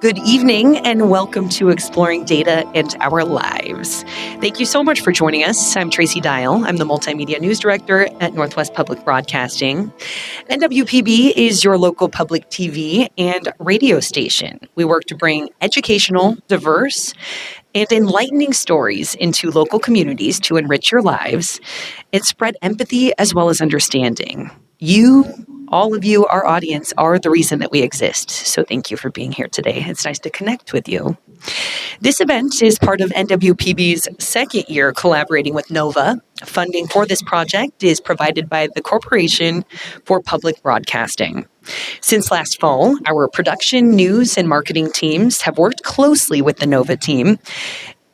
Good evening and welcome to Exploring Data and Our Lives. Thank you so much for joining us. I'm Tracy Dial. I'm the Multimedia News Director at Northwest Public Broadcasting. NWPB is your local public TV and radio station. We work to bring educational, diverse, and enlightening stories into local communities to enrich your lives and spread empathy as well as understanding. All of you, our audience, are the reason that we exist. So thank you for being here today. It's nice to connect with you. This event is part of NWPB's second year collaborating with NOVA. Funding for this project is provided by the Corporation for Public Broadcasting. Since last fall, our production, news, and marketing teams have worked closely with the NOVA team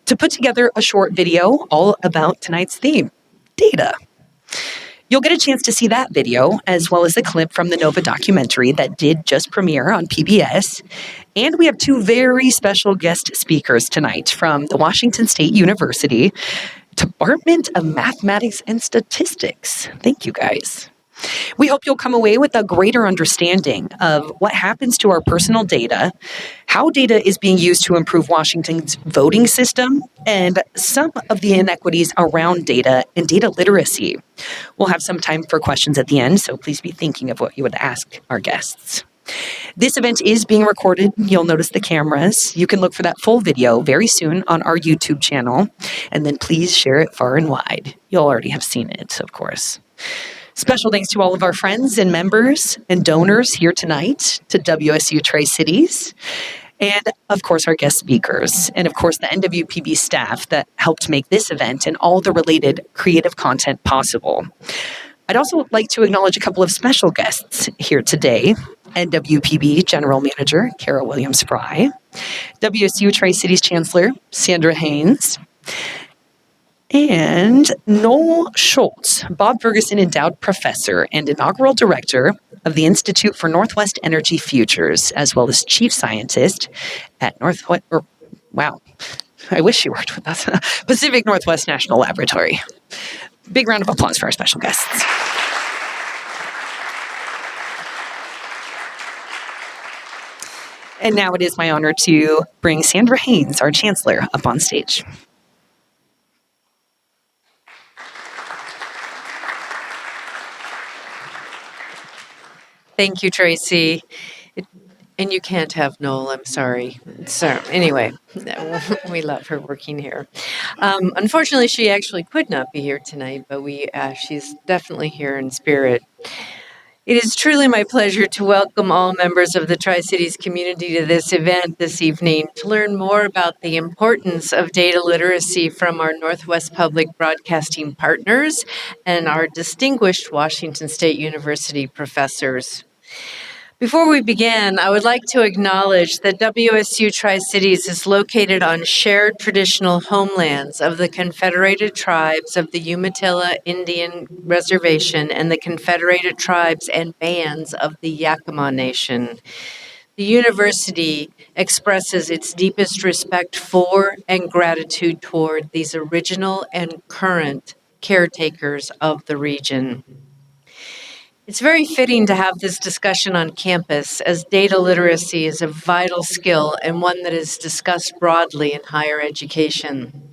to put together a short video all about tonight's theme, data. You'll get a chance to see that video, as well as a clip from the NOVA documentary that did just premiere on PBS. And we have two very special guest speakers tonight from the Washington State University Department of Mathematics and Statistics. Thank you, guys. We hope you'll come away with a greater understanding of what happens to our personal data, how data is being used to improve Washington's voting system, and some of the inequities around data and data literacy. We'll have some time for questions at the end, so please be thinking of what you would ask our guests. This event is being recorded. You'll notice the cameras. You can look for that full video very soon on our YouTube channel, and then please share it far and wide. You'll already have seen it, of course. Special thanks to all of our friends and members and donors here tonight, to WSU Tri-Cities, and of course our guest speakers, and of course the NWPB staff that helped make this event and all the related creative content possible. I'd also like to acknowledge a couple of special guests here today. NWPB General Manager Carol Williams-Fry, WSU Tri-Cities Chancellor Sandra Haynes, and Noel Schultz, Bob Ferguson Endowed Professor and Inaugural Director of the Institute for Northwest Energy Futures, as well as Chief Scientist at I wish you worked with us, Pacific Northwest National Laboratory. Big round of applause for our special guests. And now it is my honor to bring Sandra Haynes, our Chancellor, up on stage. Thank you, Tracy. And you can't have Noel, I'm sorry. So anyway, we love her working here. Unfortunately, she actually could not be here tonight, but she's definitely here in spirit. It is truly my pleasure to welcome all members of the Tri-Cities community to this event this evening to learn more about the importance of data literacy from our Northwest Public Broadcasting partners and our distinguished Washington State University professors. Before we begin, I would like to acknowledge that WSU Tri-Cities is located on shared traditional homelands of the Confederated Tribes of the Umatilla Indian Reservation and the Confederated Tribes and Bands of the Yakima Nation. The university expresses its deepest respect for and gratitude toward these original and current caretakers of the region. It's very fitting to have this discussion on campus, as data literacy is a vital skill and one that is discussed broadly in higher education.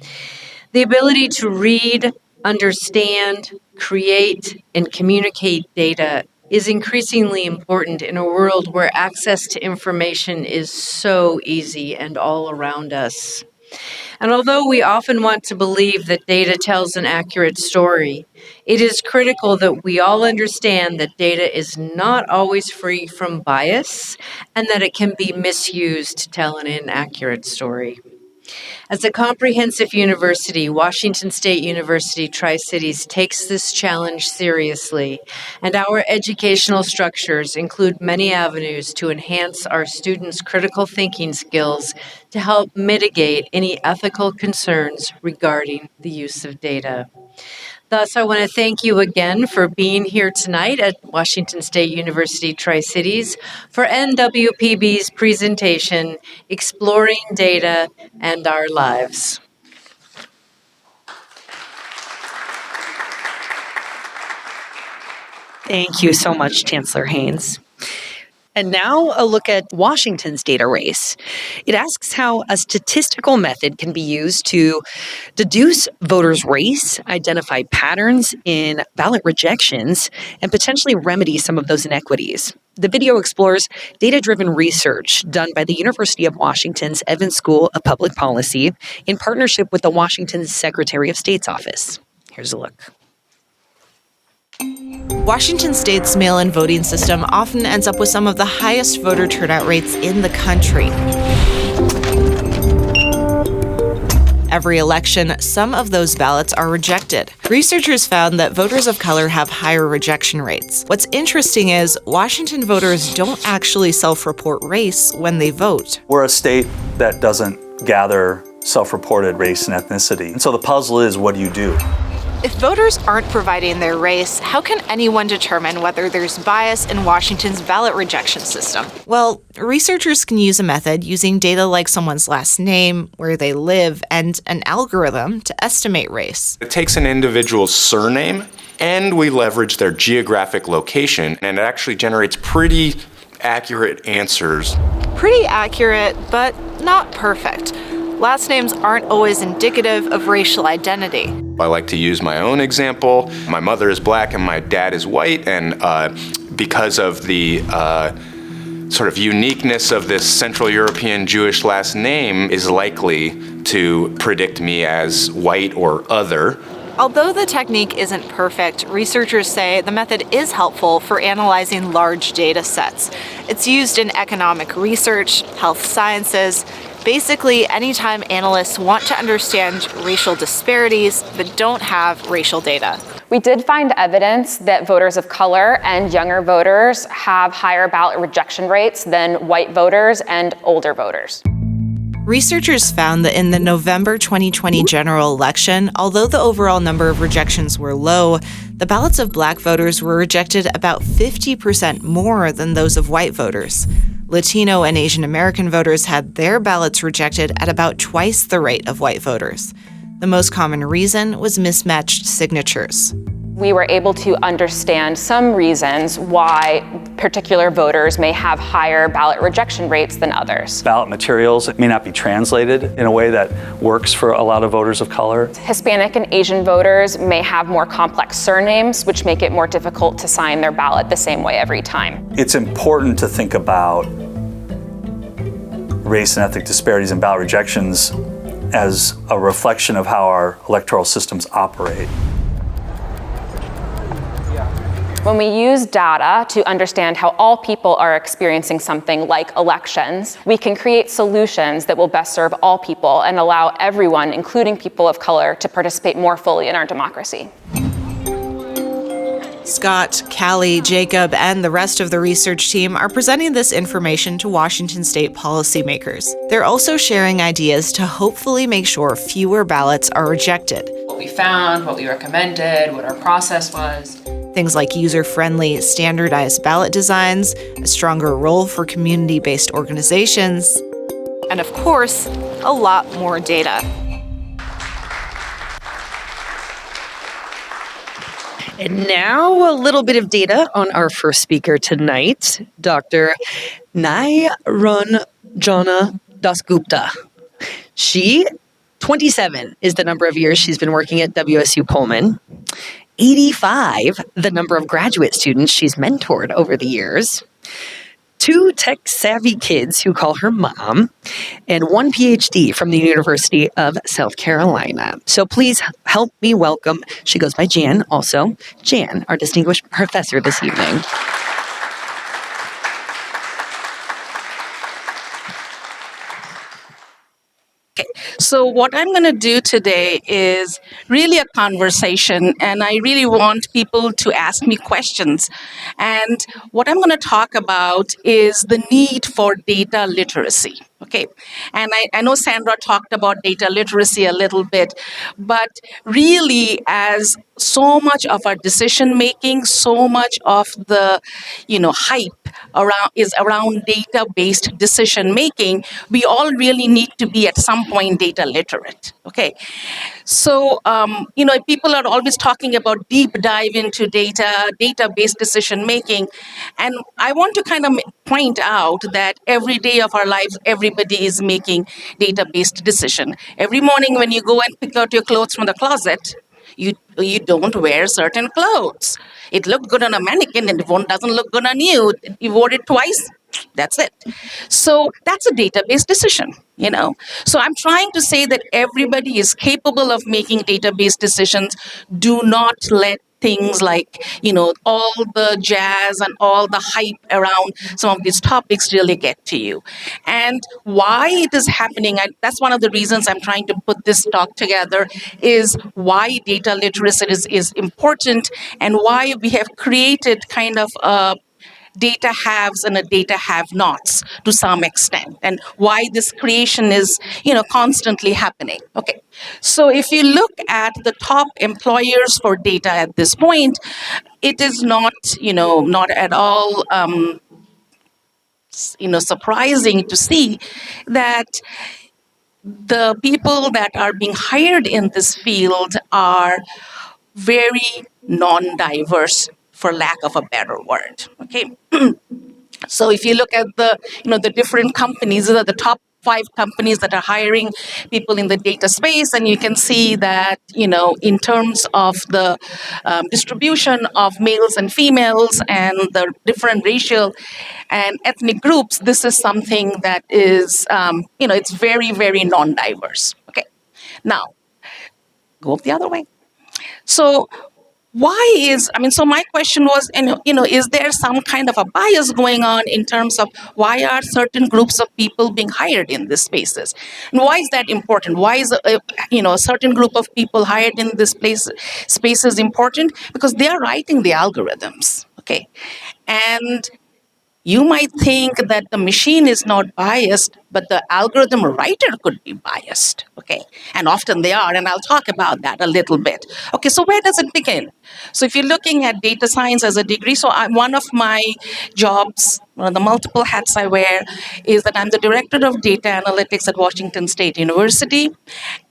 The ability to read, understand, create, and communicate data is increasingly important in a world where access to information is so easy and all around us. And although we often want to believe that data tells an accurate story, it is critical that we all understand that data is not always free from bias and that it can be misused to tell an inaccurate story. As a comprehensive university, Washington State University Tri-Cities takes this challenge seriously, and our educational structures include many avenues to enhance our students' critical thinking skills to help mitigate any ethical concerns regarding the use of data. Thus, I want to thank you again for being here tonight at Washington State University Tri-Cities for NWPB's presentation, Exploring Data and Our Lives. Thank you so much, Chancellor Haynes. And now a look at Washington's data race. It asks how a statistical method can be used to deduce voters' race, identify patterns in ballot rejections, and potentially remedy some of those inequities. The video explores data-driven research done by the University of Washington's Evans School of Public Policy in partnership with the Washington Secretary of State's office. Here's a look. Washington State's mail-in voting system often ends up with some of the highest voter turnout rates in the country. Every election, some of those ballots are rejected. Researchers found that voters of color have higher rejection rates. What's interesting is Washington voters don't actually self-report race when they vote. We're a state that doesn't gather self-reported race and ethnicity. And so the puzzle is, what do you do? If voters aren't providing their race, how can anyone determine whether there's bias in Washington's ballot rejection system? Well, researchers can use a method using data like someone's last name, where they live, and an algorithm to estimate race. It takes an individual's surname, and we leverage their geographic location, and it actually generates pretty accurate answers. Pretty accurate, but not perfect. Last names aren't always indicative of racial identity. I like to use my own example. My mother is black and my dad is white, and because of the sort of uniqueness of this Central European Jewish last name is likely to predict me as white or other. Although the technique isn't perfect, researchers say the method is helpful for analyzing large data sets. It's used in economic research, health sciences. Basically, anytime analysts want to understand racial disparities but don't have racial data. We did find evidence that voters of color and younger voters have higher ballot rejection rates than white voters and older voters. Researchers found that in the November 2020 general election, although the overall number of rejections were low, the ballots of black voters were rejected about 50% more than those of white voters. Latino and Asian American voters had their ballots rejected at about twice the rate of white voters. The most common reason was mismatched signatures. We were able to understand some reasons why particular voters may have higher ballot rejection rates than others. Ballot materials may not be translated in a way that works for a lot of voters of color. Hispanic and Asian voters may have more complex surnames, which make it more difficult to sign their ballot the same way every time. It's important to think about race and ethnic disparities in ballot rejections as a reflection of how our electoral systems operate. When we use data to understand how all people are experiencing something like elections, we can create solutions that will best serve all people and allow everyone, including people of color, to participate more fully in our democracy. Scott, Callie, Jacob, and the rest of the research team are presenting this information to Washington state policymakers. They're also sharing ideas to hopefully make sure fewer ballots are rejected. What we found, what we recommended, what our process was. Things like user-friendly, standardized ballot designs, a stronger role for community-based organizations, and of course, a lot more data. And now a little bit of data on our first speaker tonight, Dr. Nairanjana Dasgupta. She, 27 is the number of years she's been working at WSU Pullman. 85, the number of graduate students she's mentored over the years. 2 tech-savvy kids who call her mom, and 1 PhD from the University of South Carolina. So please help me welcome, she goes by Jan also, Jan, our distinguished professor this evening. Okay, so what I'm going to do today is really a conversation, and I really want people to ask me questions. And what I'm going to talk about is the need for data literacy. Okay, and I know Sandra talked about data literacy a little bit, but really, as so much of our decision making, so much of the hype around data-based decision making, we all really need to be at some point data literate. Okay, so people are always talking about deep dive into data, database decision making, and I want to kind of point out that every day of our lives, everybody is making data-based decision. Every morning when you go and pick out your clothes from the closet, you don't wear certain clothes. It looked good on a mannequin, and if one doesn't look good on you, you wore it twice. That's it. So that's a database decision, So I'm trying to say that everybody is capable of making database decisions. Do not let things like, all the jazz and all the hype around some of these topics really get to you. And why it is happening, and that's one of the reasons I'm trying to put this talk together, is why data literacy is important and why we have created kind of a data haves and a data have nots to some extent, and why this creation is constantly happening. Okay, so if you look at the top employers for data at this point, it is not at all surprising to see that the people that are being hired in this field are very non-diverse, for lack of a better word. Okay, so if you look at the different companies, these are the top 5 companies that are hiring people in the data space, and you can see that in terms of the distribution of males and females and the different racial and ethnic groups, this is something that is it's very, very non-diverse. Okay, now go the other way. So so my question was, is there some kind of a bias going on in terms of why are certain groups of people being hired in these spaces? And why is that important? Why is, a certain group of people hired in this spaces important? Because they are writing the algorithms, okay? And you might think that the machine is not biased, but the algorithm writer could be biased, okay? And often they are, and I'll talk about that a little bit. Okay, so where does it begin? So if you're looking at data science as a degree, so one of my jobs, one of the multiple hats I wear, is that I'm the director of data analytics at Washington State University.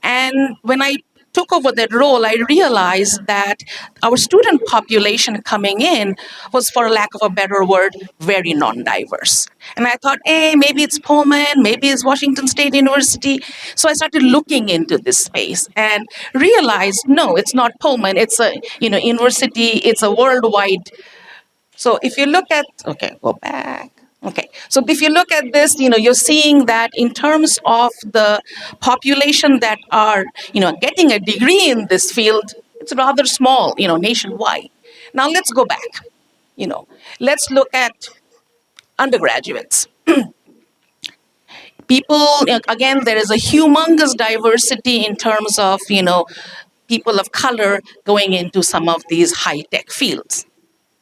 And when I took over that role, I realized that our student population coming in was, for lack of a better word, very non-diverse. And I thought, hey, maybe it's Pullman, maybe it's Washington State University. So I started looking into this space and realized, no, it's not Pullman. It's a university. It's a worldwide. So if you look at, okay, go back. Okay, so if you look at this, you're seeing that in terms of the population that are, getting a degree in this field, it's rather small, nationwide. Now let's go back. Let's look at undergraduates. People, again, there is a humongous diversity in terms of, people of color going into some of these high-tech fields.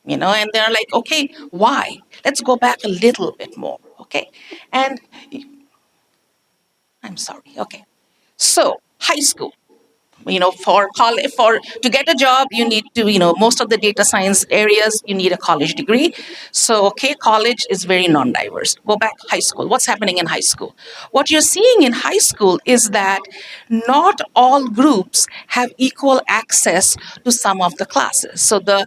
And they're like, okay, why? Let's go back a little bit more, okay? And I'm sorry, okay. So, high school. For college, to get a job, you need to, most of the data science areas, you need a college degree. So, okay, college is very non-diverse. Go back high school. What's happening in high school? What you're seeing in high school is that not all groups have equal access to some of the classes. So the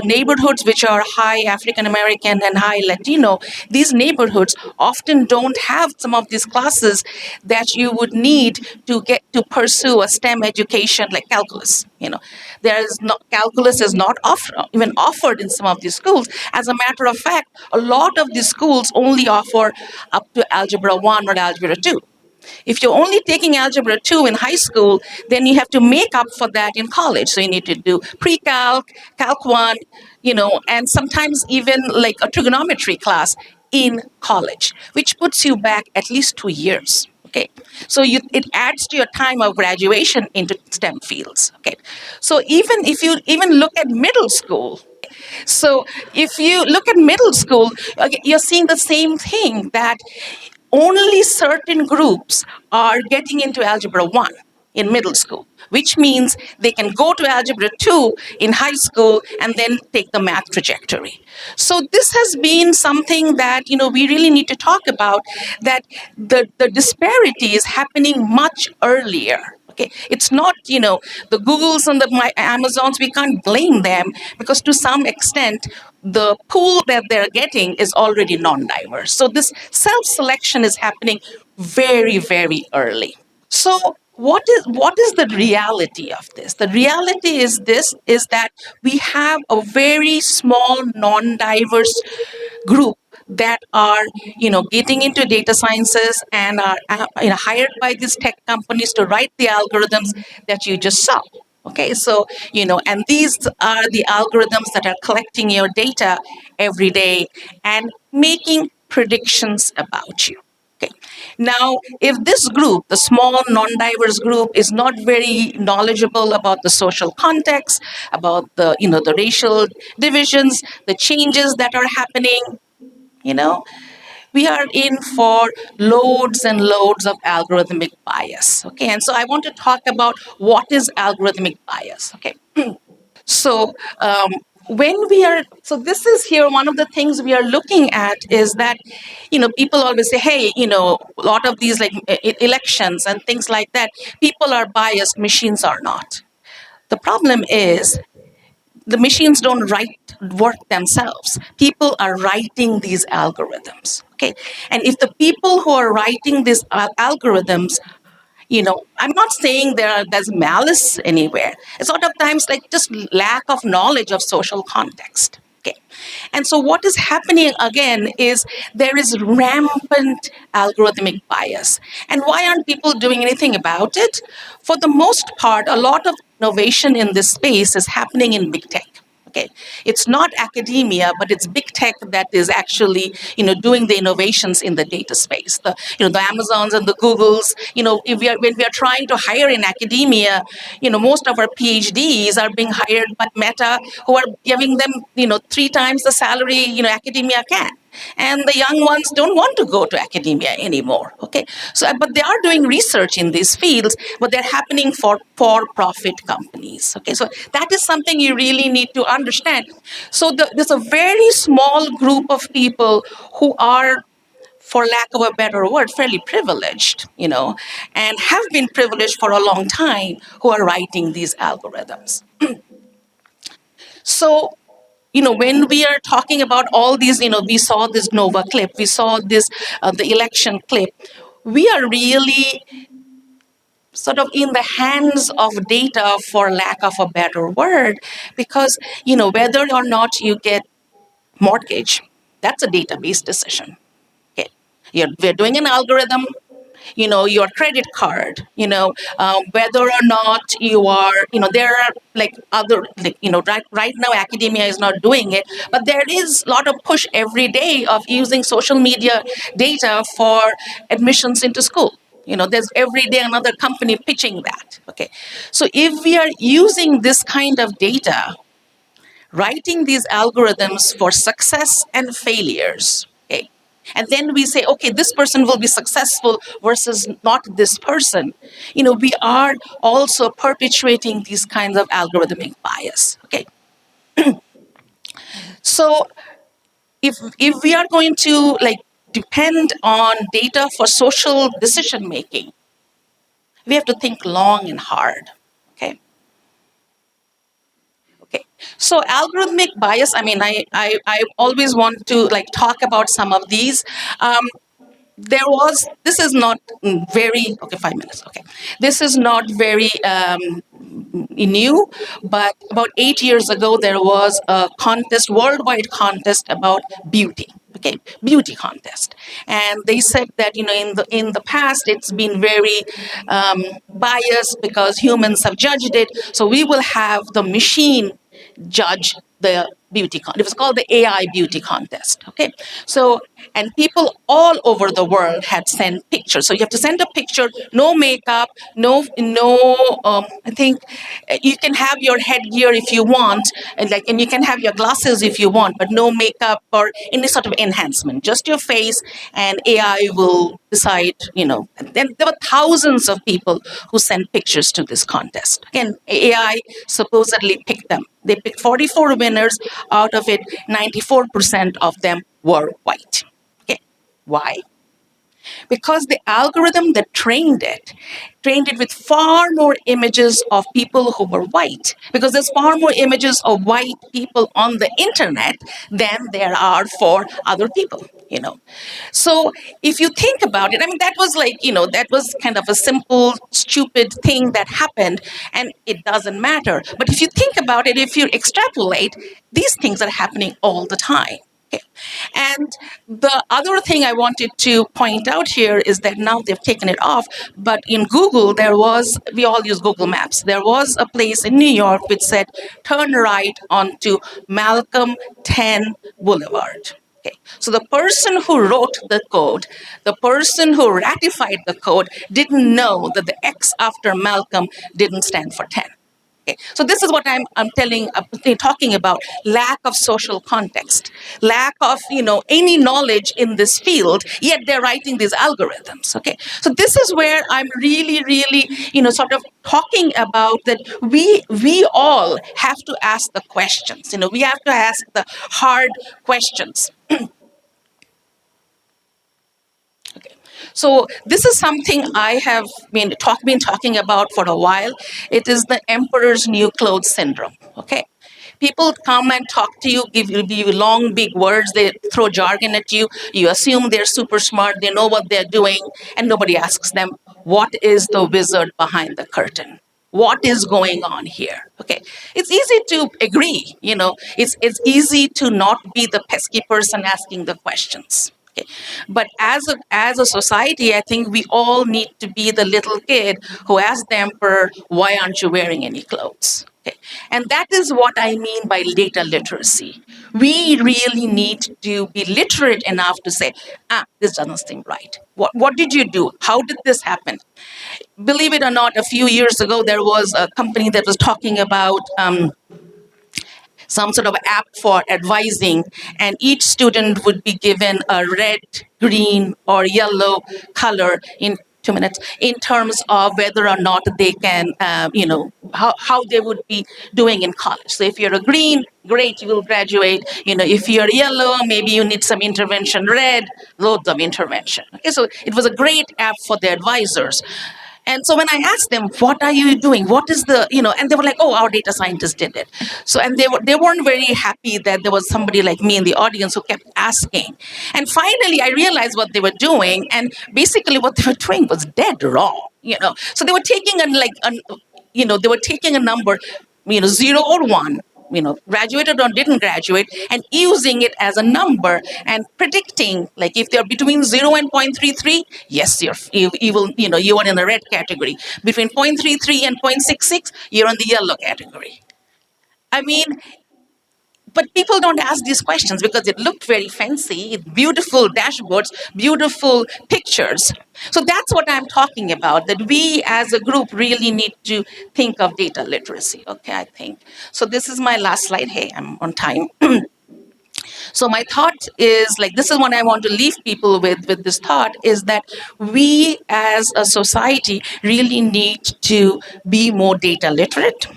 neighborhoods which are high African American and high Latino, these neighborhoods often don't have some of these classes that you would need to get to pursue a STEM education like calculus. Calculus is not even offered in some of these schools. As a matter of fact, a lot of these schools only offer up to Algebra 1 or Algebra 2. If you're only taking Algebra 2 in high school, then you have to make up for that in college. So you need to do pre-calc, Calc 1, and sometimes even like a trigonometry class in college, which puts you back at least 2 years. Okay, so it adds to your time of graduation into STEM fields. Okay, so if you look at middle school, so if you look at middle school, you're seeing the same thing, that only certain groups are getting into Algebra 1. in middle school, which means they can go to Algebra 2 in high school and then take the math trajectory. So this has been something that, we really need to talk about, that the disparity is happening much earlier. Okay, it's not, the Googles and the Amazons, we can't blame them, because to some extent, the pool that they're getting is already non-diverse. So this self-selection is happening very, very early. So what is the reality of this? The reality is that we have a very small non-diverse group that are getting into data sciences and are hired by these tech companies to write the algorithms that you just saw. Okay, so and these are the algorithms that are collecting your data every day and making predictions about you. Okay. Now, if this group, the small non-diverse group, is not very knowledgeable about the social context, about the racial divisions, the changes that are happening, you know, we are in for loads and loads of algorithmic bias. Okay, and so I want to talk about what is algorithmic bias. Okay, so when we are, so this is here, one of the things we are looking at is that, people always say, hey, a lot of these like elections and things like that, people are biased, machines are not. The problem is the machines don't write work themselves. People are writing these algorithms. Okay, and if the people who are writing these algorithms, I'm not saying there's malice anywhere. It's a lot of times like just lack of knowledge of social context. Okay, and so what is happening again is there is rampant algorithmic bias. And why aren't people doing anything about it? For the most part, a lot of innovation in this space is happening in big tech. Okay, it's not academia, but it's big tech that is actually, doing the innovations in the data space. The Amazons and the Googles. If when we are trying to hire in academia, most of our PhDs are being hired by Meta, who are giving them, 3 times the salary, academia can. And the young ones don't want to go to academia anymore. Okay, so but they are doing research in these fields, but they're happening for profit companies. Okay, so that is something you really need to understand. So there's a very small group of people who are, for lack of a better word, fairly privileged, and have been privileged for a long time, who are writing these algorithms. So when we are talking about all these, we saw this Nova clip, we saw this, the election clip, we are really sort of in the hands of data, for lack of a better word, because, whether or not you get mortgage, that's a database decision. Okay. We're doing an algorithm, your credit card, whether or not you are, there are like other, like, right now academia is not doing it, but there is a lot of push every day of using social media data for admissions into school. There's every day another company pitching that. Okay. So if we are using this kind of data, writing these algorithms for success and failures, okay, and then we say, okay, this person will be successful versus not this person, we are also perpetuating these kinds of algorithmic bias. Okay, so if we are going to like depend on data for social decision making, we have to think long and hard. Okay. Okay, so algorithmic bias, I mean, I always want to like talk about some of these. This is not very, okay, 5 minutes, okay. This is not very new, but about 8 years ago, there was a contest, worldwide contest about beauty. Okay, beauty contest, and they said that in the past it's been very biased because humans have judged it. So we will have the machine judge the beauty contest. It was called the AI beauty contest. Okay, so and people all over the world had sent pictures. So you have to send a picture, no makeup, no. I think you can have your headgear if you want, and you can have your glasses if you want, but no makeup or any sort of enhancement. Just your face, and AI will decide, and then there were thousands of people who sent pictures to this contest. Again, AI supposedly picked them. They picked 44 winners. Out of it, 94% of them were white. Okay, why? Because the algorithm that trained it with far more images of people who were white, because there's far more images of white people on the internet than there are for other people. So if you think about it, I mean, that was that was kind of a simple, stupid thing that happened, and it doesn't matter. But if you think about it, if you extrapolate, these things are happening all the time. Okay. And the other thing I wanted to point out here is that now they've taken it off, but in Google, we all use Google Maps. There was a place in New York which said, turn right onto Malcolm 10 Boulevard. Okay. So the person who wrote the code, the person who ratified the code, didn't know that the X after Malcolm didn't stand for 10. Okay. So this is what I'm talking about: lack of social context, lack of any knowledge in this field. Yet they're writing these algorithms. Okay. So this is where I'm really, really sort of talking about that we all have to ask the questions. We have to ask the hard questions. Okay. So this is something I have been talking about for a while. It is the emperor's new clothes syndrome. Okay. People come and talk to you, give you long, big words. They throw jargon at you. You assume they're super smart. They know what they're doing. And nobody asks them, what is the wizard behind the curtain? What is going on here? Okay. It's easy to agree. It's easy to not be the pesky person asking the questions. Okay. But as a society, I think we all need to be the little kid who asks the emperor, why aren't you wearing any clothes? Okay. And that is what I mean by data literacy. We really need to be literate enough to say, this doesn't seem right. What did you do? How did this happen? Believe it or not, a few years ago, there was a company that was talking about some sort of app for advising, and each student would be given a red, green, or yellow color in 2 minutes in terms of whether or not they can, how they would be doing in college. So if you're a green, great, you will graduate. If you're yellow, maybe you need some intervention. Red, loads of intervention. Okay, so it was a great app for the advisors. And so when I asked them, what are you doing? What is and they were like, oh, our data scientist did it. So, and they weren't very happy that there was somebody like me in the audience who kept asking. And finally, I realized what they were doing. And basically what they were doing was dead wrong, So they were taking they were taking a number, 0 or 1, graduated or didn't graduate, and using it as a number and predicting, like if they're between 0 and 0.33, yes, you will, you are in the red category. Between 0.33 and 0.66, you're in the yellow category. I mean, but people don't ask these questions because it looked very fancy, beautiful dashboards, beautiful pictures. So that's what I'm talking about, that we as a group really need to think of data literacy. Okay, I think. So this is my last slide. Hey, I'm on time. So my thought is, this is what I want to leave people with this thought, is that we as a society really need to be more data literate.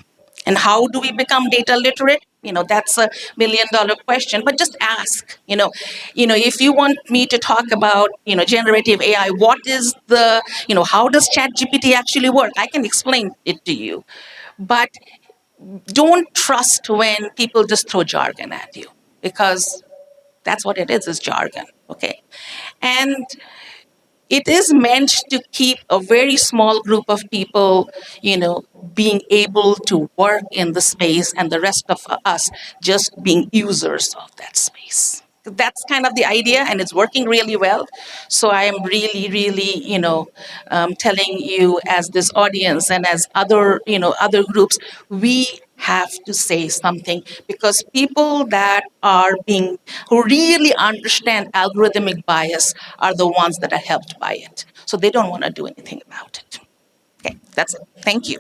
And how do we become data literate? That's a $1 million question, but just ask. If you want me to talk about, generative AI, what is how does ChatGPT actually work? I can explain it to you. But don't trust when people just throw jargon at you, because that's what it is jargon. Okay. And it is meant to keep a very small group of people, being able to work in the space, and the rest of us just being users of that space. That's kind of the idea, and it's working really well. So I am really, really, telling you, as this audience and as other groups, we have to say something, because people who really understand algorithmic bias are the ones that are helped by it. So they don't want to do anything about it. Okay, that's it. Thank you.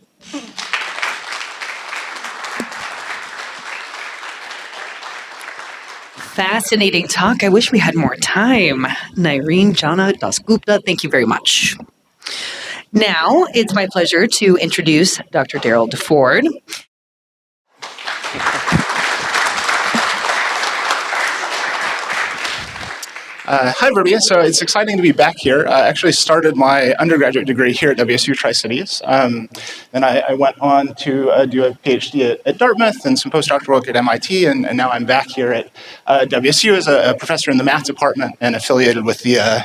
Fascinating talk. I wish we had more time. Nireen Jana Dasgupta, thank you very much. Now, it's my pleasure to introduce Dr. Daryl DeFord. Hi, everybody. So it's exciting to be back here. I actually started my undergraduate degree here at WSU Tri-Cities. Then I went on to do a PhD at Dartmouth and some postdoctoral work at MIT, and now I'm back here at WSU as a professor in the math department and affiliated with the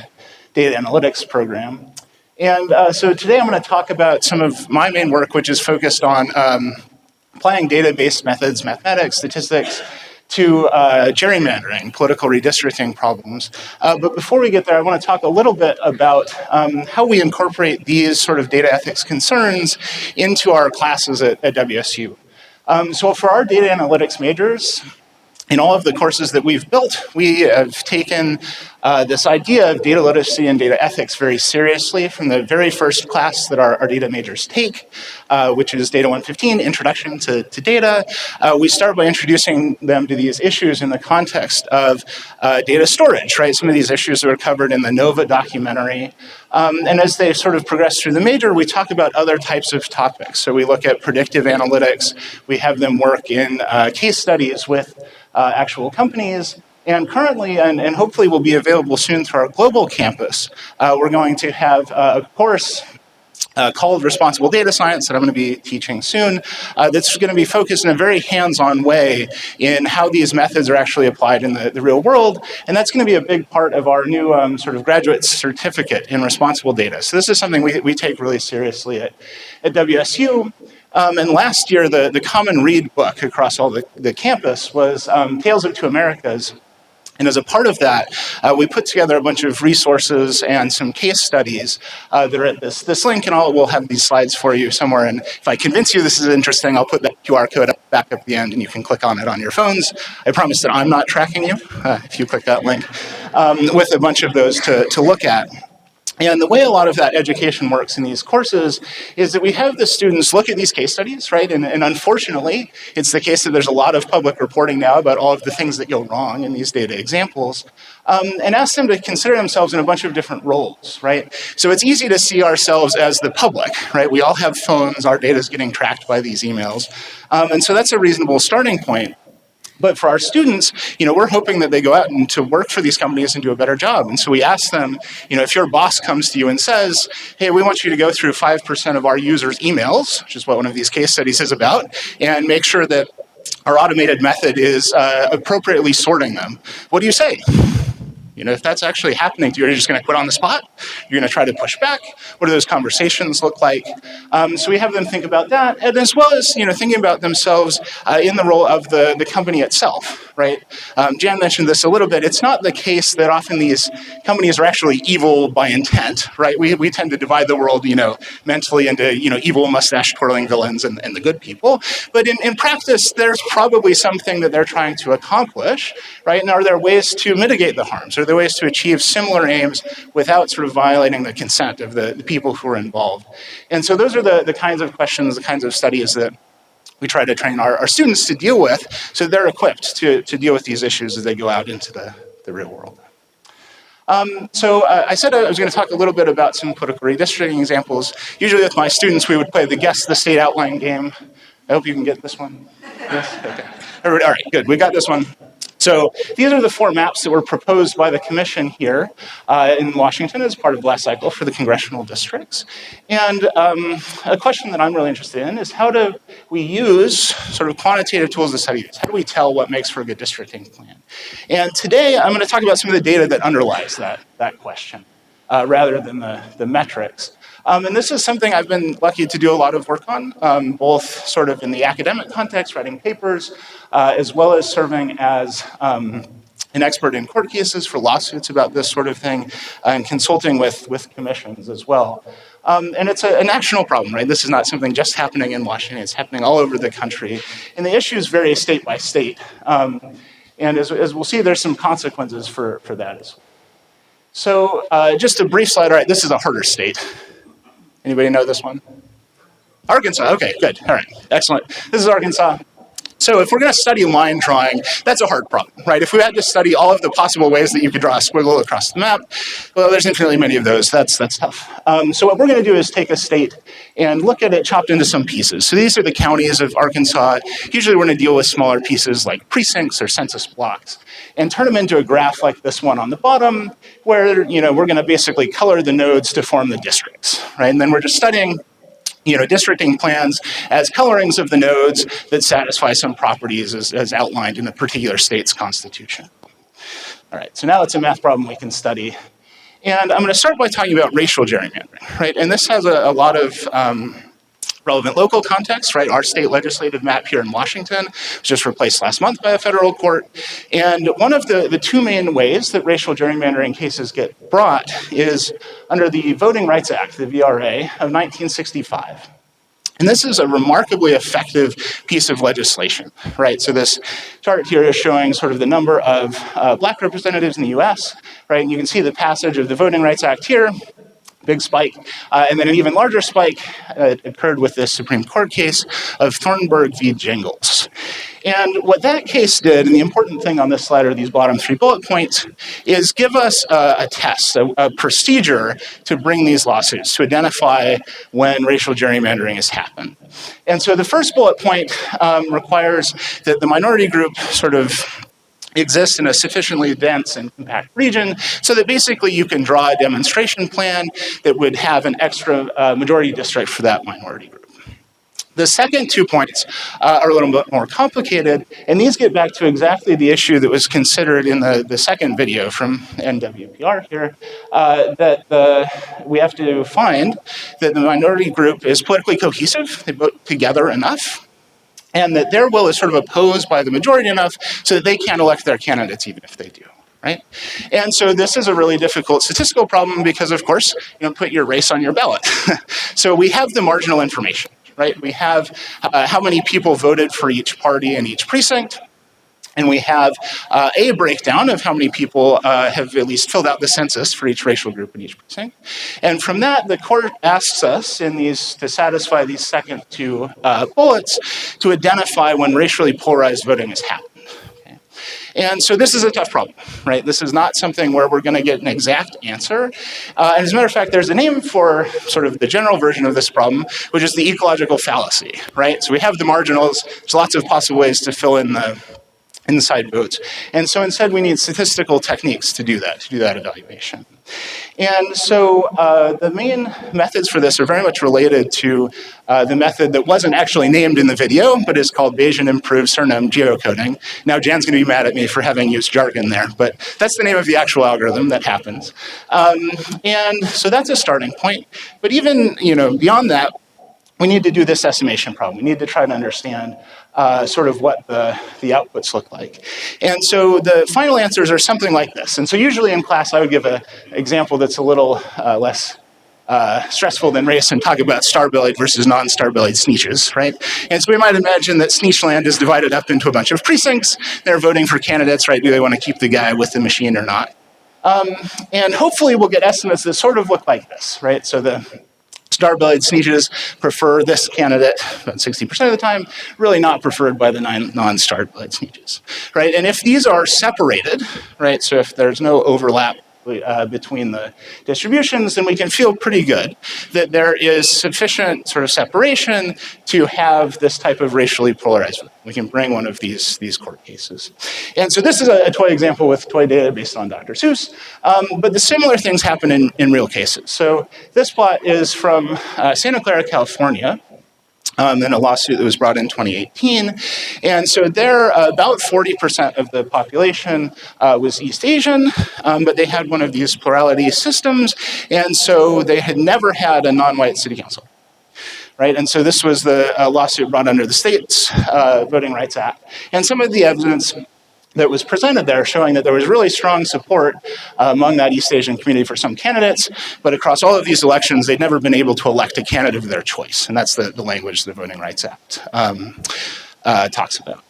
data analytics program. And so today I'm going to talk about some of my main work, which is focused on applying data-based methods, mathematics, statistics, to gerrymandering, political redistricting problems. But before we get there, I want to talk a little bit about how we incorporate these sort of data ethics concerns into our classes at WSU. So for our data analytics majors, in all of the courses that we've built, we have taken this idea of data literacy and data ethics very seriously from the very first class that our data majors take, which is Data 115, Introduction to Data. We start by introducing them to these issues in the context of data storage, right? Some of these issues are covered in the NOVA documentary. And as they sort of progress through the major, we talk about other types of topics. So we look at predictive analytics. We have them work in case studies with actual companies. And currently, and hopefully will be available soon through our global campus, we're going to have a course called Responsible Data Science that I'm going to be teaching soon that's going to be focused in a very hands-on way in how these methods are actually applied in the real world. And that's going to be a big part of our new sort of graduate certificate in responsible data. So this is something we take really seriously at WSU. And last year, the common read book across all the campus was Tales of Two Americas. And as a part of that, we put together a bunch of resources and some case studies that are at this link, and we'll have these slides for you somewhere. And if I convince you this is interesting, I'll put that QR code back up at the end, and you can click on it on your phones. I promise that I'm not tracking you if you click that link, with a bunch of those to look at. And the way a lot of that education works in these courses is that we have the students look at these case studies, right? And unfortunately, it's the case that there's a lot of public reporting now about all of the things that go wrong in these data examples, and ask them to consider themselves in a bunch of different roles, right? So it's easy to see ourselves as the public, right? We all have phones, our data is getting tracked by these emails. And so that's a reasonable starting point. But for our students, we're hoping that they go out and to work for these companies and do a better job. And so we ask them, if your boss comes to you and says, hey, we want you to go through 5% of our users' emails, which is what one of these case studies is about, and make sure that our automated method is appropriately sorting them. What do you say? If that's actually happening to you, you're just going to quit on the spot? You're going to try to push back? What do those conversations look like? So we have them think about that, and as well as thinking about themselves in the role of the company itself, right? Jan mentioned this a little bit. It's not the case that often these companies are actually evil by intent, right? We tend to divide the world, mentally into evil mustache-twirling villains and the good people. But in practice, there's probably something that they're trying to accomplish, right? And are there ways to mitigate the harms? Are there ways to achieve similar aims without sort of violating the consent of the people who are involved? And so those are the kinds of questions, the kinds of studies that we try to train our students to deal with so they're equipped to deal with these issues as they go out into the real world. So I said I was going to talk a little bit about some political redistricting examples. Usually with my students, we would play the Guess the State Outline game. I hope you can get this one. Yes? Okay. All right, good. We got this one. So these are the 4 maps that were proposed by the commission here in Washington as part of last cycle for the congressional districts. And a question that I'm really interested in is how do we use sort of quantitative tools to study this? How do we tell what makes for a good districting plan? And today I'm going to talk about some of the data that underlies that question rather than the metrics. And this is something I've been lucky to do a lot of work on, both sort of in the academic context, writing papers, as well as serving as an expert in court cases for lawsuits about this sort of thing, and consulting with commissions as well. And it's a national problem, right? This is not something just happening in Washington. It's happening all over the country. And the issues vary state by state. And as we'll see, there's some consequences for that as well. So just a brief slide. All right, this is a harder state. Anybody know this one? Arkansas. Okay, good. All right, excellent. This is Arkansas. So if we're going to study line drawing, that's a hard problem, right? If we had to study all of the possible ways that you could draw a squiggle across the map, well, there's infinitely many of those. That's tough. So what we're going to do is take a state and look at it chopped into some pieces. So these are the counties of Arkansas. Usually we're going to deal with smaller pieces like precincts or census blocks and turn them into a graph like this one on the bottom where, we're going to basically color the nodes to form the districts, right? And then we're just studying districting plans as colorings of the nodes that satisfy some properties as outlined in a particular state's constitution. All right, so now it's a math problem we can study. And I'm going to start by talking about racial gerrymandering, right? And this has a lot of relevant local context, right? Our state legislative map here in Washington was just replaced last month by a federal court. And one of the two main ways that racial gerrymandering cases get brought is under the Voting Rights Act, the VRA, of 1965. And this is a remarkably effective piece of legislation, right? So this chart here is showing sort of the number of black representatives in the US, right? And you can see the passage of the Voting Rights Act here, big spike, and then an even larger spike occurred with this Supreme Court case of Thornburg v. Jingles. And what that case did, and the important thing on this slide are these bottom 3 bullet points, is give us a test, a procedure to bring these lawsuits, to identify when racial gerrymandering has happened. And so the first bullet point requires that the minority group sort of exists in a sufficiently dense and compact region so that basically you can draw a demonstration plan that would have an extra majority district for that minority group. The second 2 points are a little bit more complicated, and these get back to exactly the issue that was considered in the second video from NWPR here, that we have to find that the minority group is politically cohesive, they vote together enough, and that their will is sort of opposed by the majority enough so that they can't elect their candidates even if they do, right? And so this is a really difficult statistical problem because, of course, you don't put your race on your ballot. So we have the marginal information, right? We have how many people voted for each party in each precinct, and we have a breakdown of how many people have at least filled out the census for each racial group in each precinct. And from that, the court asks us to satisfy these second 2 bullets to identify when racially polarized voting has happened. Okay? And so this is a tough problem, right? This is not something where we're going to get an exact answer. And as a matter of fact, there's a name for sort of the general version of this problem, which is the ecological fallacy, right? So we have the marginals. There's lots of possible ways to fill in the inside votes. And so instead we need statistical techniques to do that evaluation. And so the main methods for this are very much related to the method that wasn't actually named in the video, but is called Bayesian improved surname geocoding. Now Jan's going to be mad at me for having used jargon there, but that's the name of the actual algorithm that happens. And so that's a starting point. But even beyond that, we need to do this estimation problem. We need to try to understand sort of what the outputs look like. And so the final answers are something like this. And so usually in class, I would give an example that's a little less stressful than race and talk about star-bellied versus non-star-bellied sneetches, right? And so we might imagine that Sneetchland is divided up into a bunch of precincts. They're voting for candidates, right? Do they want to keep the guy with the machine or not? And hopefully we'll get estimates that sort of look like this, right? So the star-bellied sneetches prefer this candidate about 60% of the time, really not preferred by the non-star-bellied sneetches, right? And if these are separated, right, so if there's no overlap between the distributions, then we can feel pretty good that there is sufficient sort of separation to have this type of racially polarized vote. We can bring one of these court cases. And so this is a toy example with toy data based on Dr. Seuss, but the similar things happen in real cases. So this plot is from Santa Clara, California, in a lawsuit that was brought in 2018. And so there, about 40% of the population was East Asian, but they had one of these plurality systems, and so they had never had a non-white city council. Right, and so this was the lawsuit brought under the state's Voting Rights Act. And some of the evidence that was presented there showing that there was really strong support among that East Asian community for some candidates, but across all of these elections, they'd never been able to elect a candidate of their choice. And that's the language the Voting Rights Act talks about.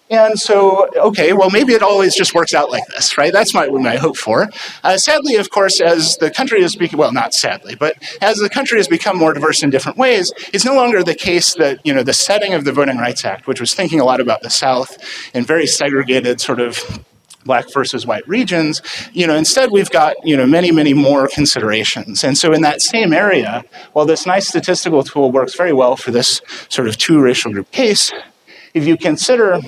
And so, okay, well, maybe it always just works out like this, right? That's what I hope for. Sadly, of course, as the country is becoming, well, not sadly, but as the country has become more diverse in different ways, it's no longer the case that, the setting of the Voting Rights Act, which was thinking a lot about the South in very segregated sort of black versus white regions, instead we've got, many, many more considerations. And so in that same area, while this nice statistical tool works very well for this sort of two racial group case, if you consider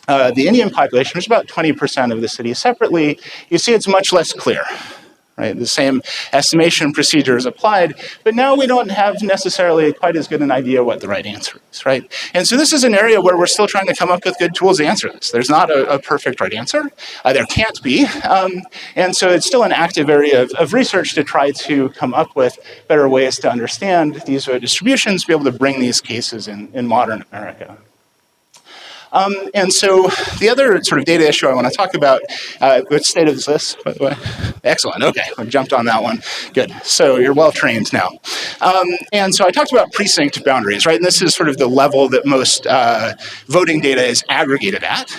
the Indian population, which is about 20% of the city separately, you see it's much less clear, right? The same estimation procedure is applied, but now we don't have necessarily quite as good an idea what the right answer is, right? And so this is an area where we're still trying to come up with good tools to answer this. There's not a perfect right answer. There can't be. And so it's still an active area of research to try to come up with better ways to understand these distributions, be able to bring these cases in modern America. And so the other sort of data issue I want to talk about, which state is this, by the way? Excellent, okay, I jumped on that one. Good, so you're well trained now. And so I talked about precinct boundaries, right? And this is sort of the level that most voting data is aggregated at.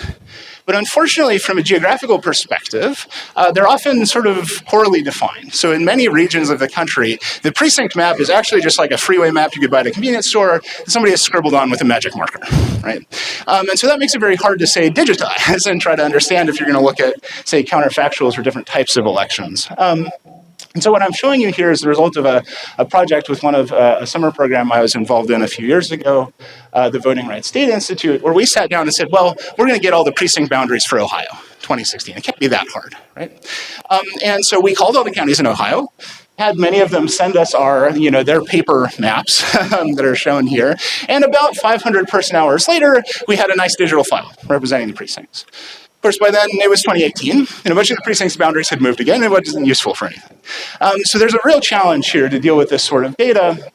But unfortunately, from a geographical perspective, they're often sort of poorly defined. So in many regions of the country, the precinct map is actually just like a freeway map you could buy at a convenience store that somebody has scribbled on with a magic marker, right? And so that makes it very hard to say digitize and try to understand if you're going to look at, say, counterfactuals for different types of elections. And so what I'm showing you here is the result of a project with one of a summer program I was involved in a few years ago, the Voting Rights Data Institute, where we sat down and said, well, we're going to get all the precinct boundaries for Ohio, 2016. It can't be that hard, right? And so we called all the counties in Ohio, had many of them send us their paper maps that are shown here. And about 500 person hours later, we had a nice digital file representing the precincts. Of course, by then, it was 2018, and a bunch of the precincts boundaries had moved again, and it wasn't useful for anything. So there's a real challenge here to deal with this sort of data.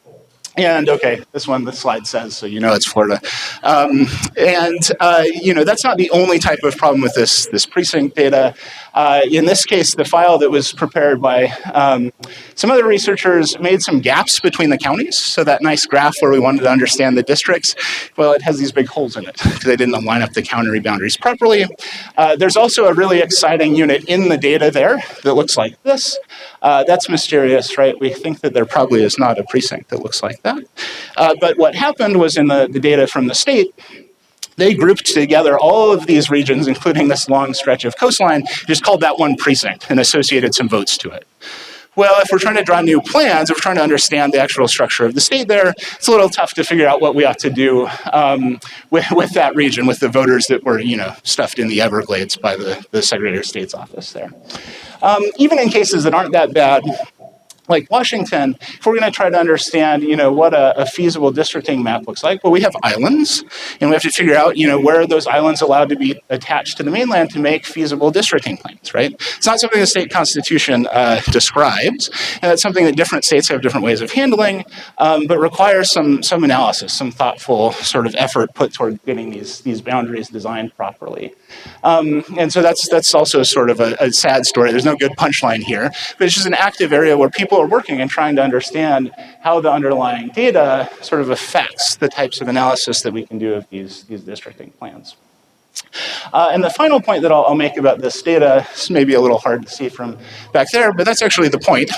And okay, the slide says, so it's Florida. That's not the only type of problem with this precinct data. In this case, the file that was prepared by some other researchers made some gaps between the counties. So that nice graph where we wanted to understand the districts, well, it has these big holes in it because they didn't line up the county boundaries properly. There's also a really exciting unit in the data there that looks like this. That's mysterious, right? We think that there probably is not a precinct that looks like that. But what happened was in the data from the state, they grouped together all of these regions, including this long stretch of coastline, just called that one precinct and associated some votes to it. Well, if we're trying to draw new plans, if we're trying to understand the actual structure of the state there, it's a little tough to figure out what we ought to do with that region, with the voters that were, stuffed in the Everglades by the Secretary of State's office there. Even in cases that aren't that bad, like Washington, if we're going to try to understand, what a feasible districting map looks like, well, we have islands, and we have to figure out, where are those islands allowed to be attached to the mainland to make feasible districting plans, right? It's not something the state constitution describes, and it's something that different states have different ways of handling, but requires some analysis, some thoughtful sort of effort put toward getting these boundaries designed properly. And so that's also sort of a sad story. There's no good punchline here, but it's just an active area where people are working and trying to understand how the underlying data sort of affects the types of analysis that we can do of these districting plans. And the final point that I'll make about this data, this may be a little hard to see from back there, but that's actually the point,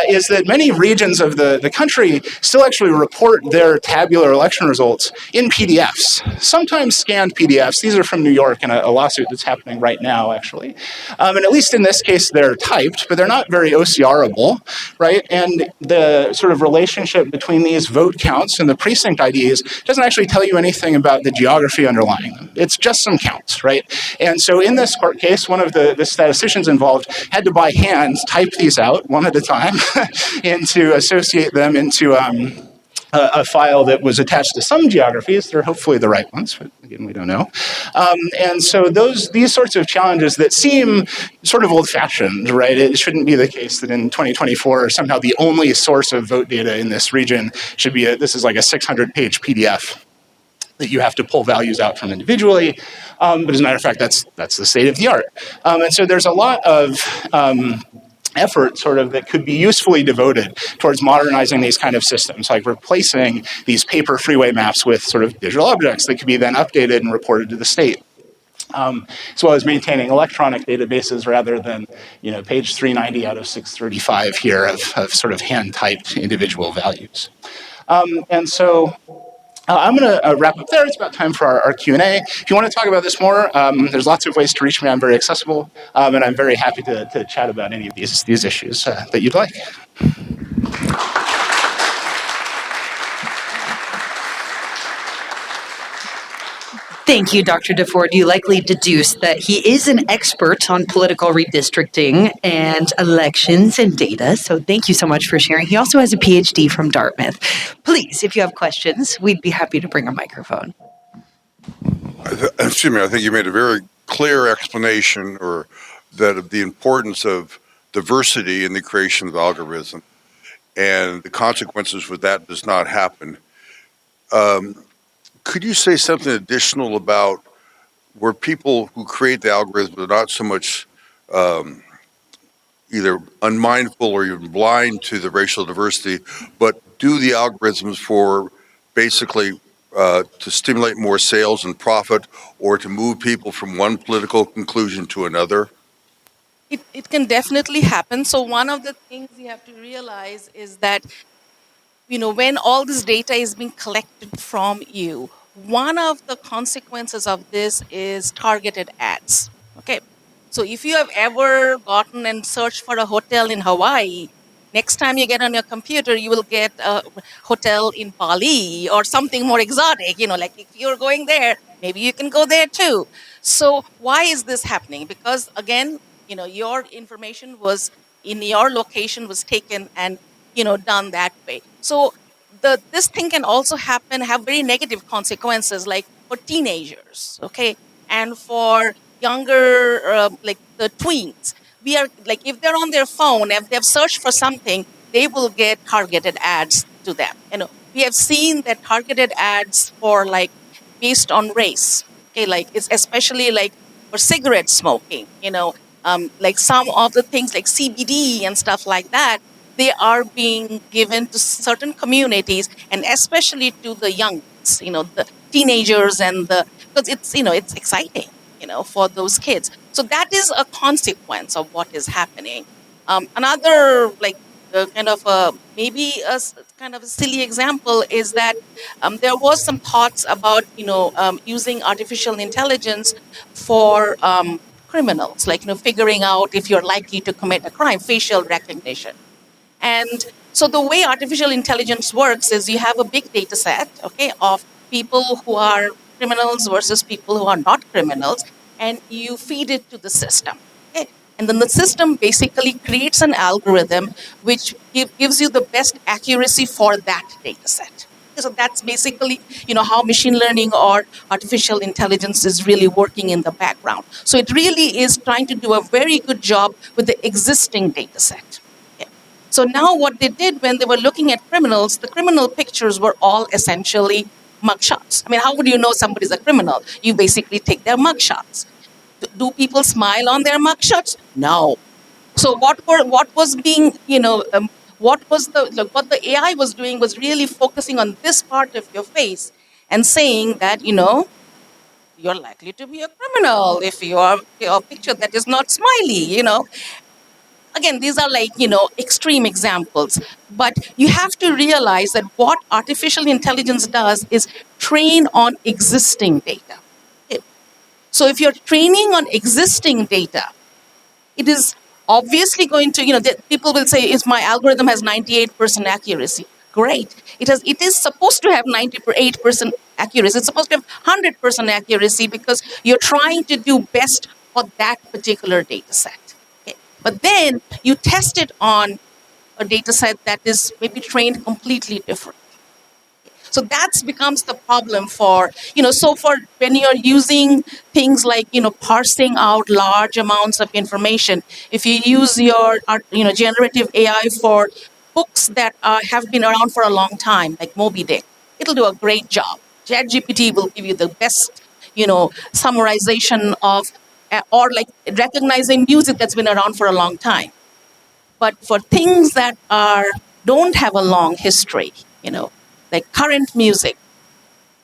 is that many regions of the country still actually report their tabular election results in PDFs, sometimes scanned PDFs. These are from New York in a lawsuit that's happening right now, actually. And at least in this case, they're typed, but they're not very OCR-able, right? And the sort of relationship between these vote counts and the precinct IDs doesn't actually tell you anything about the geography underlying them. It's just some counts, right? And so in this court case, one of the statisticians involved had to by hand type these out one at a time and to associate them into a file that was attached to some geographies. They're hopefully the right ones, but again, we don't know. And so these sorts of challenges that seem sort of old-fashioned, right? It shouldn't be the case that in 2024, somehow the only source of vote data in this region should be this is like a 600-page PDF that you have to pull values out from individually. But as a matter of fact, that's the state of the art. And so there's a lot of effort sort of that could be usefully devoted towards modernizing these kind of systems, like replacing these paper freeway maps with sort of digital objects that could be then updated and reported to the state. As well as maintaining electronic databases rather than, page 390 out of 635 here of sort of hand-typed individual values. And so I'm going to wrap up there. It's about time for our Q&A. If you want to talk about this more, there's lots of ways to reach me. I'm very accessible, and I'm very happy to chat about any of these issues that you'd like. Thank you, Dr. DeFord. You likely deduced that he is an expert on political redistricting and elections and data. So thank you so much for sharing. He also has a PhD from Dartmouth. Please, if you have questions, we'd be happy to bring a microphone. Excuse me, I think you made a very clear explanation that of the importance of diversity in the creation of algorithms and the consequences for that does not happen. Could you say something additional about where people who create the algorithms are not so much either unmindful or even blind to the racial diversity, but do the algorithms for basically to stimulate more sales and profit or to move people from one political conclusion to another? It can definitely happen. So one of the things you have to realize is that when all this data is being collected from you, one of the consequences of this is targeted ads. Okay. So if you have ever gotten and searched for a hotel in Hawaii, next time you get on your computer, you will get a hotel in Bali or something more exotic. Like if you're going there, maybe you can go there too. So why is this happening? Because again, your information was in your location was taken and done that way. So this thing can also have very negative consequences, like for teenagers, okay, and for younger, like the tweens. We are like, if they're on their phone, if they've searched for something, they will get targeted ads to them. We have seen that targeted ads for based on race, okay, like it's especially like for cigarette smoking, like some of the things like CBD and stuff like that, they are being given to certain communities and especially to the young, the teenagers and because it's exciting, for those kids. So that is a consequence of what is happening. Another maybe a kind of a silly example is that there was some thoughts about using artificial intelligence for criminals, like figuring out if you're likely to commit a crime, facial recognition. And so the way artificial intelligence works is you have a big data set, okay, of people who are criminals versus people who are not criminals, and you feed it to the system. Okay? And then the system basically creates an algorithm which gives you the best accuracy for that data set. So that's basically, how machine learning or artificial intelligence is really working in the background. So it really is trying to do a very good job with the existing data set. So now what they did when they were looking at criminals, the criminal pictures were all essentially mugshots. I mean, how would you know somebody's a criminal? You basically take their mugshots. Do people smile on their mugshots? No. So what was being, what the AI was doing was really focusing on this part of your face and saying that, you're likely to be a criminal if you are a picture that is not smiley, Again, these are extreme examples, but you have to realize that what artificial intelligence does is train on existing data. Okay. So if you're training on existing data, it is obviously going to, people will say, if my algorithm has 98% accuracy, great. It is supposed to have 98% accuracy. It's supposed to have 100% accuracy because you're trying to do best for that particular data set. But then you test it on a data set that is maybe trained completely different. So that becomes the problem for, so for when you're using things like, parsing out large amounts of information, if you use your, generative AI for books that have been around for a long time, like Moby Dick, it'll do a great job. ChatGPT will give you the best, summarization of or like recognizing music that's been around for a long time. But for things that don't have a long history, like current music,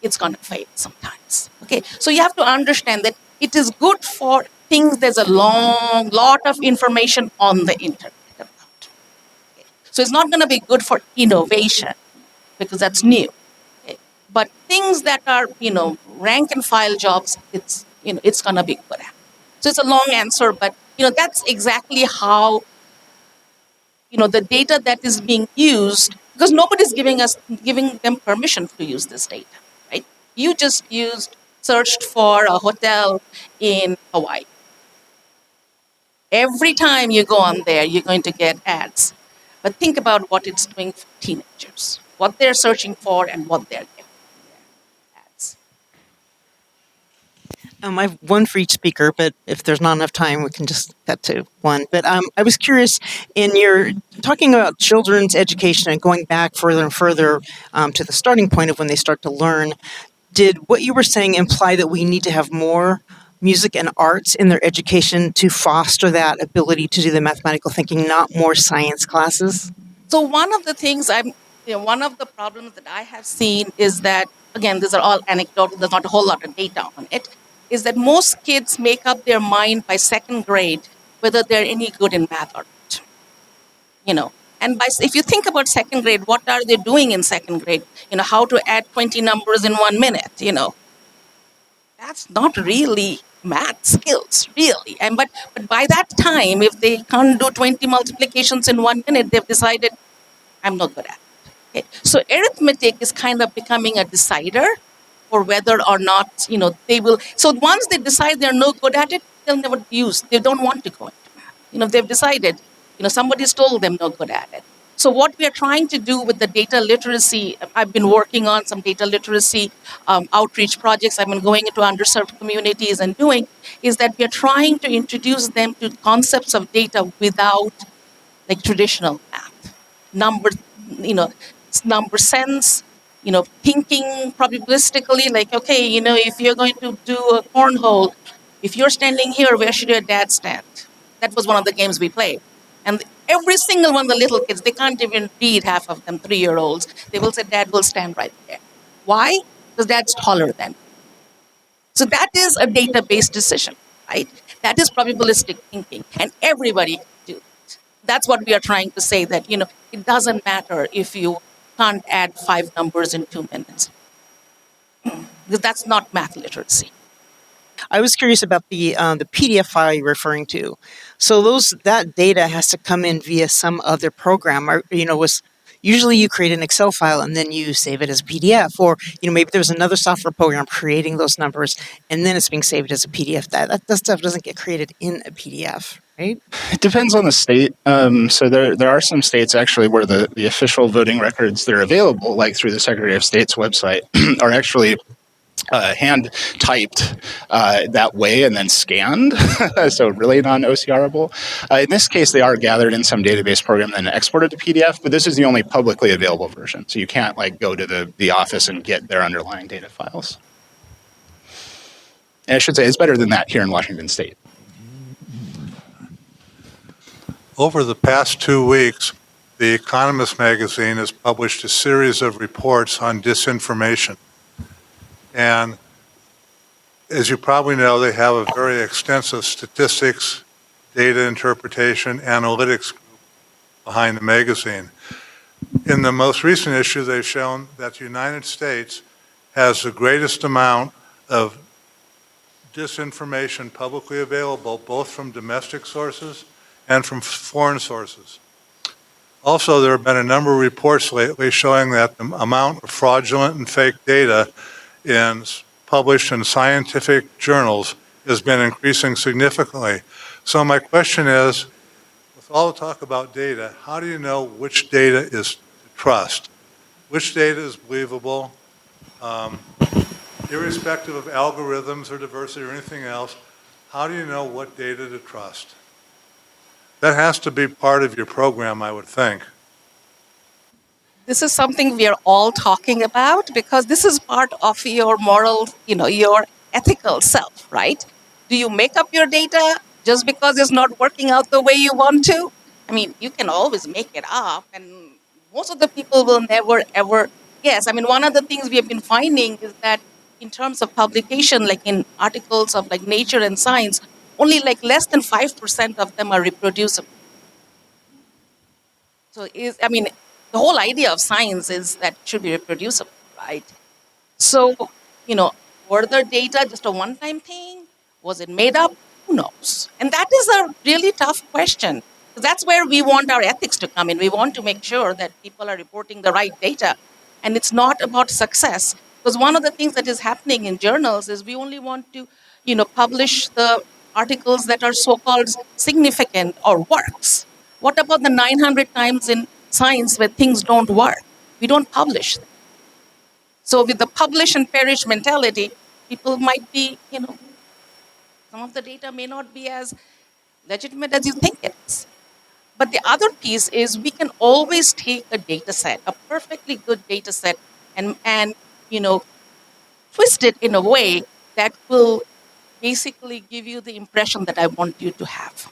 it's going to fade sometimes. Okay, so you have to understand that it is good for things there's a lot of information on the internet about. Okay. So it's not going to be good for innovation because that's new. Okay. But things that are rank and file jobs, it's going to be good at. So it's a long answer, but that's exactly how the data that is being used, because nobody's giving them permission to use this data, right? You just searched for a hotel in Hawaii. Every time you go on there, you're going to get ads. But think about what it's doing for teenagers, what they're searching for and what they're getting ads. I have one for each speaker, but if there's not enough time, we can just cut to one. But I was curious, in your talking about children's education and going back further and further to the starting point of when they start to learn, did what you were saying imply that we need to have more music and arts in their education to foster that ability to do the mathematical thinking, not more science classes? So one of the things one of the problems that I have seen is that, again, these are all anecdotal, there's not a whole lot of data on it, is that most kids make up their mind by second grade whether they're any good in math or not. And if you think about second grade, what are they doing in second grade? How to add 20 numbers in 1 minute, That's not really math skills, really. But by that time, if they can't do 20 multiplications in 1 minute, they've decided, I'm not good at it. Okay? So arithmetic is kind of becoming a decider for whether or not, they will. So once they decide they're no good at it, they'll never they don't want to go into math. They've decided, somebody's told them no good at it. So what we are trying to do with the data literacy, I've been working on some data literacy outreach projects. I've been going into underserved communities and doing, is that we are trying to introduce them to concepts of data without like traditional math. Number sense, thinking probabilistically, like, okay, if you're going to do a cornhole, if you're standing here, where should your dad stand? That was one of the games we played. And every single one of the little kids, they can't even read, half of them, 3-year-olds. They will say, Dad will stand right there. Why? Because Dad's taller than me. So that is a data-based decision, right? That is probabilistic thinking. And everybody can do it. That's what we are trying to say, that, it doesn't matter if you can't add 5 numbers in 2 minutes. Because that's not math literacy. I was curious about the PDF file you're referring to. So that data has to come in via some other program, or usually you create an Excel file and then you save it as a PDF, or maybe there's another software program creating those numbers and then it's being saved as a PDF. That stuff doesn't get created in a PDF, right? It depends on the state. So there are some states actually where the official voting records that are available, like through the Secretary of State's website, are actually hand typed that way and then scanned, so really non-OCRable. In this case, they are gathered in some database program and then exported to PDF, but this is the only publicly available version, so you can't go to the office and get their underlying data files. And I should say it's better than that here in Washington State. Over the past 2 weeks, The Economist magazine has published a series of reports on disinformation. And as you probably know, they have a very extensive statistics, data interpretation, analytics group behind the magazine. In the most recent issue, they've shown that the United States has the greatest amount of disinformation publicly available, both from domestic sources and from foreign sources. Also, there have been a number of reports lately showing that the amount of fraudulent and fake data published in scientific journals has been increasing significantly. So my question is, with all the talk about data, how do you know which data is to trust? Which data is believable? Irrespective of algorithms or diversity or anything else, how do you know what data to trust? That has to be part of your program, I would think. This is something we are all talking about because this is part of your moral, your ethical self, right? Do you make up your data just because it's not working out the way you want to? I mean, you can always make it up, and most of the people will never ever guess. I mean, one of the things we have been finding is that in terms of publication, like in articles of like Nature and Science, only like less than 5% of them are reproducible. So, I mean, the whole idea of science is that it should be reproducible, right? So, were the data just a one-time thing? Was it made up? Who knows? And that is a really tough question. That's where we want our ethics to come in. We want to make sure that people are reporting the right data. And it's not about success. Because one of the things that is happening in journals is we only want to, publish the articles that are so-called significant or works. What about the 900 times in science where things don't work? We don't publish them. So with the publish and perish mentality, people might be, some of the data may not be as legitimate as you think it is. But the other piece is we can always take a data set, a perfectly good data set, and twist it in a way that will basically give you the impression that I want you to have.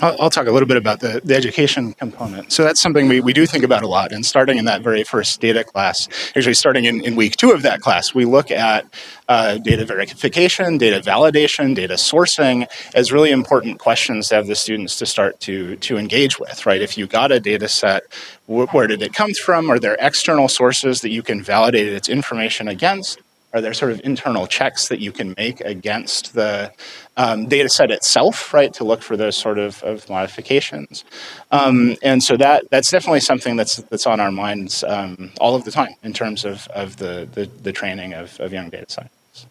I'll talk a little bit about the education component. So that's something we do think about a lot. And starting in that very first data class, actually starting in week 2 of that class, we look at data verification, data validation, data sourcing as really important questions to have the students to start to engage with, right? If you got a data set, where did it come from? Are there external sources that you can validate its information against? Are there sort of internal checks that you can make against the data set itself, right, to look for those sort of modifications? And so that's definitely something that's on our minds all of the time in terms of the training of young data scientists.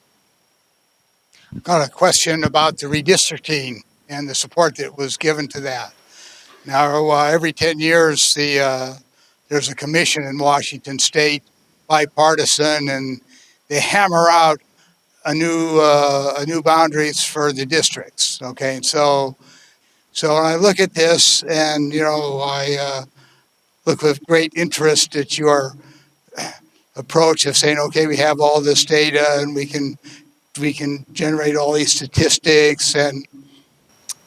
I've got a question about the redistricting and the support that was given to that. Now, every 10 years, there's a commission in Washington State, bipartisan, and they hammer out a new boundaries for the districts. Okay, so when I look at this, and I look with great interest at your approach of saying, okay, we have all this data, and we can generate all these statistics, and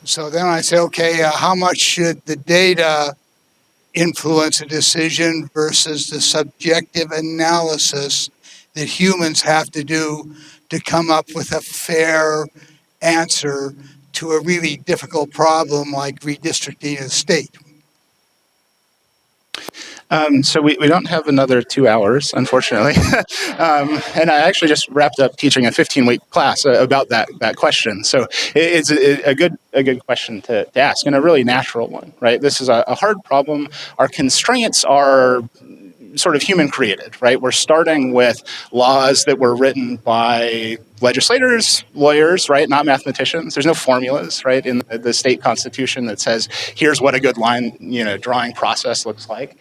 so then I say, okay, how much should the data influence a decision versus the subjective analysis that humans have to do to come up with a fair answer to a really difficult problem like redistricting a state? So we don't have another 2 hours, unfortunately. And I actually just wrapped up teaching a 15-week class about that question. So it's a good question to ask, and a really natural one, right? This is a hard problem. Our constraints are sort of human created, right? We're starting with laws that were written by legislators, lawyers, right? Not mathematicians. There's no formulas, right, in the state constitution that says, here's what a good line, drawing process looks like.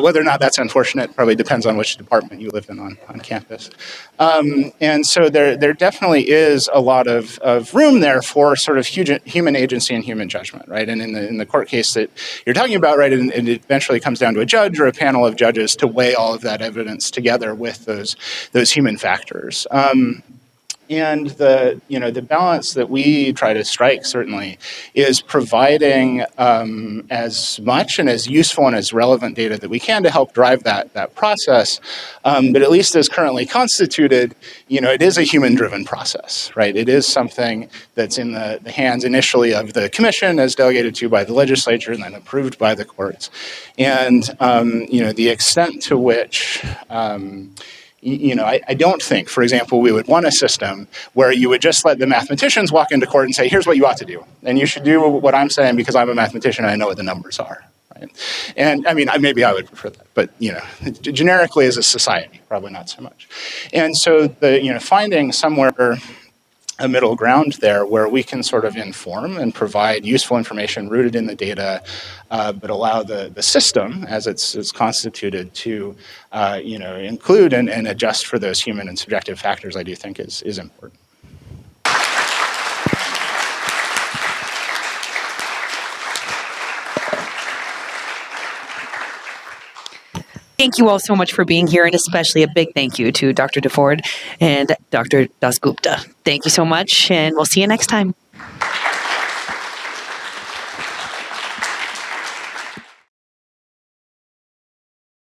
Whether or not that's unfortunate probably depends on which department you live in on campus. And so there definitely is a lot of room there for sort of human agency and human judgment, right? And in the court case that you're talking about, right, and it eventually comes down to a judge or a panel of judges to weigh all of that evidence together with those human factors. And the balance that we try to strike certainly is providing as much and as useful and as relevant data that we can to help drive that process. But at least as currently constituted, it is a human-driven process, right? It is something that's in the hands initially of the commission, as delegated to by the legislature, and then approved by the courts. And the extent to which I don't think, for example, we would want a system where you would just let the mathematicians walk into court and say, here's what you ought to do. And you should do what I'm saying because I'm a mathematician and I know what the numbers are. Right? And I mean, maybe I would prefer that, but generically as a society, probably not so much. And so finding somewhere a middle ground there where we can sort of inform and provide useful information rooted in the data, but allow the system as it's constituted to include and adjust for those human and subjective factors, I do think is important. Thank you all so much for being here, and especially a big thank you to Dr. DeFord and Dr. Dasgupta. Thank you so much, and we'll see you next time.